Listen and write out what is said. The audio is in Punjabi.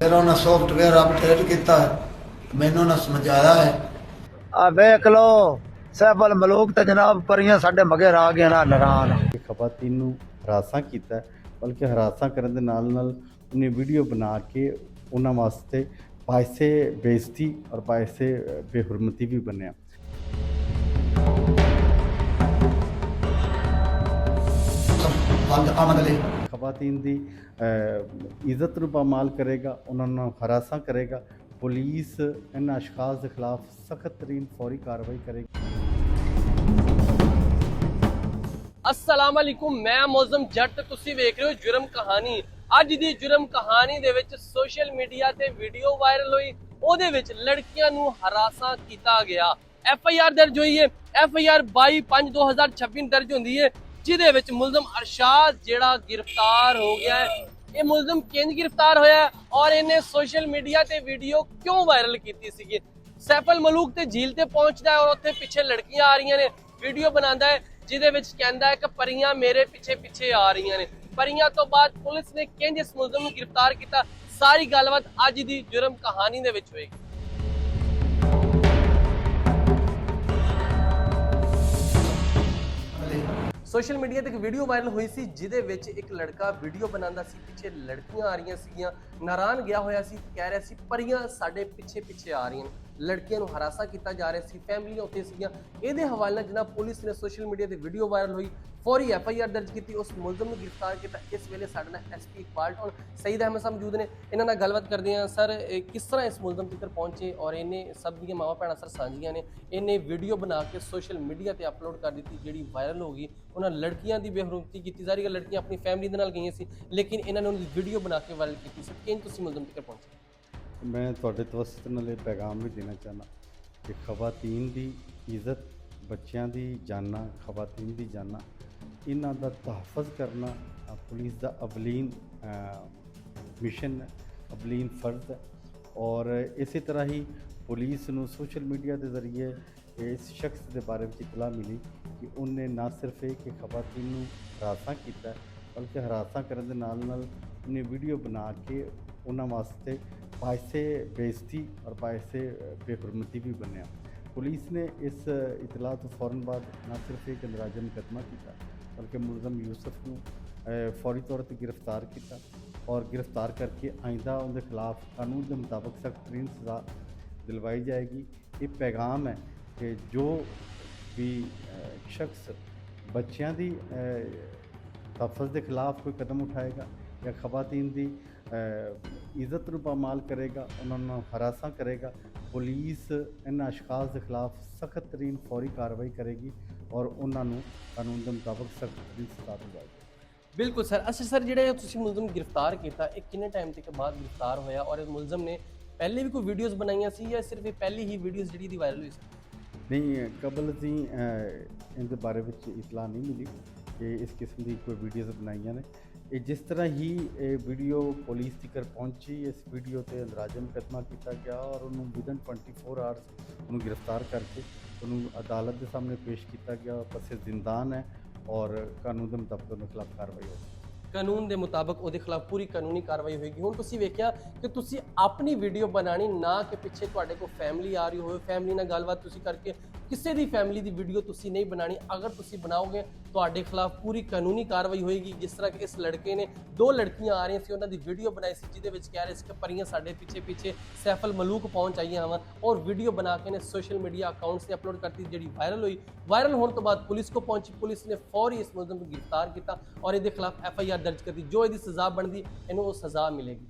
फिर उन्हें सॉफ्टवेयर अपडेट किया है, मैनू ना समझाया है। आ वेख लो सैफल मलूक ते जनाब परियां साडे मगर आ गए ना नारान। ਖਵਾਤੀਨ ਨੂੰ ਹਰਾਸਾਂ ਕੀਤਾ ਹੈ, ਬਲਕਿ ਹਰਾਸਾਂ ਕਰਨ ਦੇ ਨਾਲ ਨਾਲ ਉਹਨੇ ਵੀਡੀਓ ਬਣਾ ਕੇ ਉਹਨਾਂ ਵਾਸਤੇ ਬਾਇਸੇ ਬੇਇੱਜ਼ਤੀ ਔਰ ਬਾਇਸੇ ਬੇਹੁਰਮਤੀ ਵੀ ਬਣਿਆ। ਖਵਾਤੀਨ ਦੀ ਇੱਜ਼ਤ ਨੂੰ ਪਾਮਾਲ ਕਰੇਗਾ, ਉਹਨਾਂ ਨੂੰ ਹਰਾਸਾਂ ਕਰੇਗਾ। ਪੁਲਿਸ ਇਹਨਾਂ ਅਸ਼ਖਾਸ ਦੇ ਖਿਲਾਫ ਸਖਤ ਤਰੀਨ ਫੌਰੀ ਕਾਰਵਾਈ ਕਰੇਗੀ। अस्सलाम वालेकुम, मैं मौजम जट ते तुसी वेख रहे हो जुर्म कहानी। अज दी जुर्म कहानी दे विच सोशल मीडिया ते वीडियो वायरल हुई, ओदे विच लड़कियां नूं हरासा कीता गया। FIR दर्ज हुई है, FIR 22/5/2026 दर्ज हुंदी है, जिहदे विच मुलजम अरशाद जेड़ा गिरफ्तार हो गया है। ये मुलजम किंज गिरफ्तार होया और इन्हें सोशल मीडिया ते वीडियो क्यों वायरल कीती सीगी। सैफल मलूक ते झील ते पहुंचदा है और उत्थे पिछे लड़कियां आ रही ने, वीडियो बनांदा है ਜਿਹਦੇ ਵਿੱਚ ਕਹਿੰਦਾ ਹੈ ਕਿ ਪਰੀਆਂ ਮੇਰੇ ਪਿੱਛੇ ਪਿੱਛੇ ਆ ਰਹੀਆਂ ਨੇ। ਪਰੀਆਂ ਤੋਂ ਬਾਅਦ ਪੁਲਿਸ ਨੇ ਕਿੰਜ ਇਸ ਮੁਲਜ਼ਮ ਨੂੰ ਗ੍ਰਿਫਤਾਰ ਕੀਤਾ, ਸਾਰੀ ਗੱਲਬਾਤ ਅੱਜ ਦੀ ਜੁਰਮ ਕਹਾਣੀ ਦੇ ਵਿੱਚ ਹੋਏਗੀ। ਸੋਸ਼ਲ ਮੀਡੀਆ ਤੇ ਇੱਕ ਵੀਡੀਓ ਵਾਇਰਲ ਹੋਈ ਸੀ, ਜਿਹਦੇ ਵਿੱਚ ਇੱਕ ਲੜਕਾ ਵੀਡੀਓ ਬਣਾਉਂਦਾ ਸੀ, ਪਿੱਛੇ ਲੜਕੀਆਂ ਆ ਰਹੀਆਂ ਸੀਗੀਆਂ, ਨਾਰਾਨ ਗਿਆ ਹੋਇਆ ਸੀ, ਕਹਿ ਰਿਹਾ ਸੀ ਪਰੀਆਂ ਸਾਡੇ ਪਿੱਛੇ ਪਿੱਛੇ ਆ ਰਹੀਆਂ ਨੇ। ਲੜਕੀਆਂ ਨੂੰ ਹਰਾਸਾ ਕੀਤਾ ਜਾ ਰਿਹਾ ਸੀ, ਫੈਮਲੀਆਂ ਉੱਥੇ ਸੀਗੀਆਂ। ਇਹਦੇ ਹਵਾਲੇ ਨਾਲ ਜਨਾਬ ਪੁਲਿਸ ਨੇ ਸੋਸ਼ਲ ਮੀਡੀਆ ਤੇ ਵੀਡੀਓ ਵਾਇਰਲ ਹੋਈ, ਫੌਰੀ FIR ਦਰਜ ਕੀਤੀ, ਉਸ ਮੁਲਜ਼ਮ ਨੂੰ ਗ੍ਰਿਫਤਾਰ ਕੀਤਾ। ਇਸ ਵੇਲੇ ਸਾਡੇ ਨਾਲ SP ਇਕਬਾਲ ਔਰ ਸਈਦ ਅਹਿਮਦ ਸਾਹਿਬ ਮੌਜੂਦ ਨੇ, ਇਹਨਾਂ ਨਾਲ ਗੱਲਬਾਤ ਕਰਦੇ ਹਾਂ। ਸਰ, ਕਿਸ ਤਰ੍ਹਾਂ ਇਸ ਮੁਲਜ਼ਮ ਤੱਕ ਪਹੁੰਚੇ ਔਰ ਇਹਨੇ ਸਭ ਦੀਆਂ ਮਾਵਾਂ ਭੈਣਾਂ ਸਰ ਸਾਂਝੀਆਂ ਨੇ, ਇਹਨੇ ਵੀਡੀਓ ਬਣਾ ਕੇ ਸੋਸ਼ਲ ਮੀਡੀਆ ਤੇ ਅਪਲੋਡ ਕਰ ਦਿੱਤੀ, ਜਿਹੜੀ ਵਾਇਰਲ ਹੋ ਗਈ। ਉਹਨਾਂ ਲੜਕੀਆਂ ਦੀ ਬੇਹਰਮਤੀ ਕੀਤੀ ਜਾ ਰਹੀ ਹੈ, ਲੜਕੀਆਂ ਆਪਣੀ ਫੈਮਿਲੀ ਦੇ ਨਾਲ ਗਈਆਂ ਸੀ, ਲੇਕਿਨ ਇਹਨਾਂ ਨੇ ਉਹਨਾਂ ਦੀ ਵੀਡੀਓ ਬਣਾ ਕੇ ਵਾਇਰਲ ਕੀਤੀ ਸੀ। ਕਿੰਜ ਤੁਸੀਂ ਮੁਲਜ਼ਮ ਤੱਕ ਪਹੁੰਚੇ? ਮੈਂ ਤੁਹਾਡੇ ਤਵੱਸਤ ਨਾਲ ਇਹ ਪੈਗਾਮ ਵੀ ਦੇਣਾ ਚਾਹੁੰਦਾ ਕਿ ਖਵਾਤੀਨ ਦੀ ਇੱਜ਼ਤ, ਬੱਚਿਆਂ ਦੀ ਜਾਨਾਂ, ਖਵਾਤੀਨ ਦੀ ਜਾਨਾਂ, ਇਹਨਾਂ ਦਾ ਤਹਫ਼ੁਜ਼ ਕਰਨਾ ਪੁਲਿਸ ਦਾ ਅਵਲੀਨ ਮਿਸ਼ਨ ਹੈ, ਅਵਲੀਨ ਫਰਜ਼ ਹੈ। ਔਰ ਇਸੇ ਤਰ੍ਹਾਂ ਹੀ ਪੁਲਿਸ ਨੂੰ ਸੋਸ਼ਲ ਮੀਡੀਆ ਦੇ ਜ਼ਰੀਏ ਇਸ ਸ਼ਖਸ ਦੇ ਬਾਰੇ ਵਿੱਚ ਇਤਲਾਹ ਮਿਲੀ ਕਿ ਉਹਨੇ ਨਾ ਸਿਰਫ ਇਹ ਕਿ ਖਵਾਤੀਨ ਨੂੰ ਹਰਾਸਾਂ ਕੀਤਾ, ਬਲਕਿ ਹਰਾਸਾਂ ਕਰਨ ਦੇ ਨਾਲ ਨਾਲ ਉਹਨੇ ਵੀਡੀਓ ਬਣਾ ਕੇ ਉਹਨਾਂ ਵਾਸਤੇ ਬਾਇਸੇ ਬੇਇੱਜ਼ਤੀ ਔਰ ਬਾਇਸੇ ਬੇਹੁਰਮਤੀ ਵੀ ਬਣਿਆ। ਪੁਲਿਸ ਨੇ ਇਸ ਇਤਲਾਹ ਤੋਂ ਫੌਰਨ ਬਾਅਦ ਨਾ ਸਿਰਫ ਇੱਕ ਅੰਦਰਾਜਾ ਮੁਕੱਦਮਾ ਕੀਤਾ, ਬਲਕਿ ਮੁਲਜ਼ਮ ਯੂਸਫ ਨੂੰ ਫੌਰੀ ਤੌਰ 'ਤੇ ਗ੍ਰਿਫਤਾਰ ਕੀਤਾ ਔਰ ਗ੍ਰਿਫਤਾਰ ਕਰਕੇ ਆਇੰਦਾ ਉਹਦੇ ਖਿਲਾਫ ਕਾਨੂੰਨ ਦੇ ਮੁਤਾਬਕ ਸਖਤ ਤਰੀਨ ਸਜ਼ਾ ਦਿਲਵਾਈ ਜਾਏਗੀ। ਇਹ ਪੈਗਾਮ ਹੈ ਕਿ ਜੋ ਵੀ ਸ਼ਖਸ ਬੱਚਿਆਂ ਦੀ ਤਹਫ਼ੁਜ਼ ਦੇ ਖਿਲਾਫ ਕੋਈ ਕਦਮ ਉਠਾਏਗਾ ਜਾਂ ਖਵਾਤੀਨ ਦੀ ਇੱਜ਼ਤ ਨੂੰ ਪਾਮਾਲ ਕਰੇਗਾ, ਉਹਨਾਂ ਨੂੰ ਹਰਾਸਾਂ ਕਰੇਗਾ, ਪੁਲਿਸ ਇਹਨਾਂ ਅਸ਼ਖਾਸ ਦੇ ਖਿਲਾਫ ਸਖਤ ਤਰੀਨ ਫੌਰੀ ਕਾਰਵਾਈ ਕਰੇਗੀ ਔਰ ਉਹਨਾਂ ਨੂੰ ਕਾਨੂੰਨ ਦੇ ਮੁਤਾਬਕ ਸਖਤ ਤਰੀਨ ਸਜ਼ਾ ਦਿਵਾਏਗੀ। ਬਿਲਕੁਲ ਸਰ। ਅੱਛਾ ਸਰ, ਜਿਹੜੇ ਤੁਸੀਂ ਮੁਲਜ਼ਮ ਗ੍ਰਿਫਤਾਰ ਕੀਤਾ, ਇਹ ਕਿੰਨੇ ਟਾਈਮ ਤੱਕ ਬਾਅਦ ਗ੍ਰਿਫਤਾਰ ਹੋਇਆ ਔਰ ਇਸ ਮੁਲਜ਼ਮ ਨੇ ਪਹਿਲੇ ਵੀ ਕੋਈ ਵੀਡੀਓਜ਼ ਬਣਾਈਆਂ ਸੀ ਜਾਂ ਸਿਰਫ ਇਹ ਪਹਿਲੀ ਹੀ ਵੀਡੀਓਜ਼ ਜਿਹੜੀ ਦੀ ਵਾਇਰਲ ਹੋਈ ਸੀ? ਨਹੀਂ, ਕਬਲ ਅਸੀਂ ਇਹਦੇ ਬਾਰੇ ਵਿੱਚ ਇਤਲਾਹ ਨਹੀਂ ਮਿਲੀ ਕਿ ਇਸ ਕਿਸਮ ਦੀ ਕੋਈ ਵੀਡੀਓਜ਼ ਬਣਾਈਆਂ ਨੇ। ਇਹ ਜਿਸ ਤਰ੍ਹਾਂ ਹੀ ਇਹ ਵੀਡੀਓ ਪੁਲਿਸ ਤੱਕ ਪਹੁੰਚੀ, ਇਸ ਵੀਡੀਓ 'ਤੇ ਅੰਦਰਾਜਾ ਮੁਕੱਦਮਾ ਕੀਤਾ ਗਿਆ ਔਰ ਉਹਨੂੰ ਵਿਦਨ 24 ਆਵਰਸ ਉਹਨੂੰ ਗ੍ਰਿਫਤਾਰ ਕਰਕੇ ਉਹਨੂੰ ਅਦਾਲਤ ਦੇ ਸਾਹਮਣੇ ਪੇਸ਼ ਕੀਤਾ ਗਿਆ। ਪਸੇ ਜ਼ਿੰਦਾਨ ਹੈ ਔਰ ਕਾਨੂੰਨ ਦੇ ਮੁਤਾਬਕ ਉਹਦੇ ਖਿਲਾਫ ਕਾਰਵਾਈ ਹੋਵੇਗੀ। ਕਾਨੂੰਨ ਦੇ ਮੁਤਾਬਕ ਉਹਦੇ ਖਿਲਾਫ ਪੂਰੀ ਕਾਨੂੰਨੀ ਕਾਰਵਾਈ ਹੋਏਗੀ। ਹੁਣ ਤੁਸੀਂ ਵੇਖਿਆ ਕਿ ਤੁਸੀਂ ਆਪਣੀ ਵੀਡੀਓ ਬਣਾਣੀ, ਨਾ ਕਿ ਪਿੱਛੇ ਤੁਹਾਡੇ ਕੋਲ ਫੈਮਿਲੀ ਆ ਰਹੀ ਹੋਵੇ, ਫੈਮਿਲੀ ਨਾਲ ਗੱਲਬਾਤ ਤੁਸੀਂ ਕਰਕੇ ਕਿਸੇ ਦੀ ਫੈਮਿਲੀ ਦੀ ਵੀਡੀਓ ਤੁਸੀਂ ਨਹੀਂ ਬਣਾਣੀ। ਅਗਰ ਤੁਸੀਂ ਬਣਾਓਗੇ ਤੁਹਾਡੇ ਖਿਲਾਫ ਪੂਰੀ ਕਾਨੂੰਨੀ ਕਾਰਵਾਈ ਹੋਏਗੀ। ਜਿਸ ਤਰ੍ਹਾਂ ਕਿ ਇਸ ਲੜਕੇ ਨੇ 2 ਲੜਕੀਆਂ ਆ ਰਹੀਆਂ ਸੀ, ਉਹਨਾਂ ਦੀ ਵੀਡੀਓ ਬਣਾਈ ਸੀ, ਜਿਹਦੇ ਵਿੱਚ ਕਹਿ ਰਹੇ ਸੀ ਕਿ ਪਰੀਆਂ ਸਾਡੇ ਪਿੱਛੇ ਪਿੱਛੇ ਸੈਫਲ ਮਲੂਕ ਪਹੁੰਚ ਆਈਆਂ ਹਨ, ਔਰ ਵੀਡੀਓ ਬਣਾ ਕੇ ਨੇ ਸੋਸ਼ਲ ਮੀਡੀਆ ਅਕਾਊਂਟਸ ਤੇ ਅਪਲੋਡ ਕਰਤੀ, ਜਿਹੜੀ ਵਾਇਰਲ ਹੋਈ। ਵਾਇਰਲ ਹੋਣ ਤੋਂ ਬਾਅਦ ਪੁਲਿਸ ਕੋ ਪਹੁੰਚੀ, ਪੁਲਿਸ ਨੇ ਫੌਰੀ ਇਸ ਮੁਲਜ਼ਮ ਨੂੰ ਗ੍ਰਿਫਤਾਰ ਕੀਤਾ ਔਰ ਇਹਦੇ ਖਿਲਾਫ FIR ਦਰਜ ਕਰਤੀ। ਜੋ ਇਹਦੀ ਸਜ਼ਾ ਬਣਦੀ, ਇਹਨੂੰ ਉਹ ਸਜ਼ਾ ਮਿਲੇਗੀ।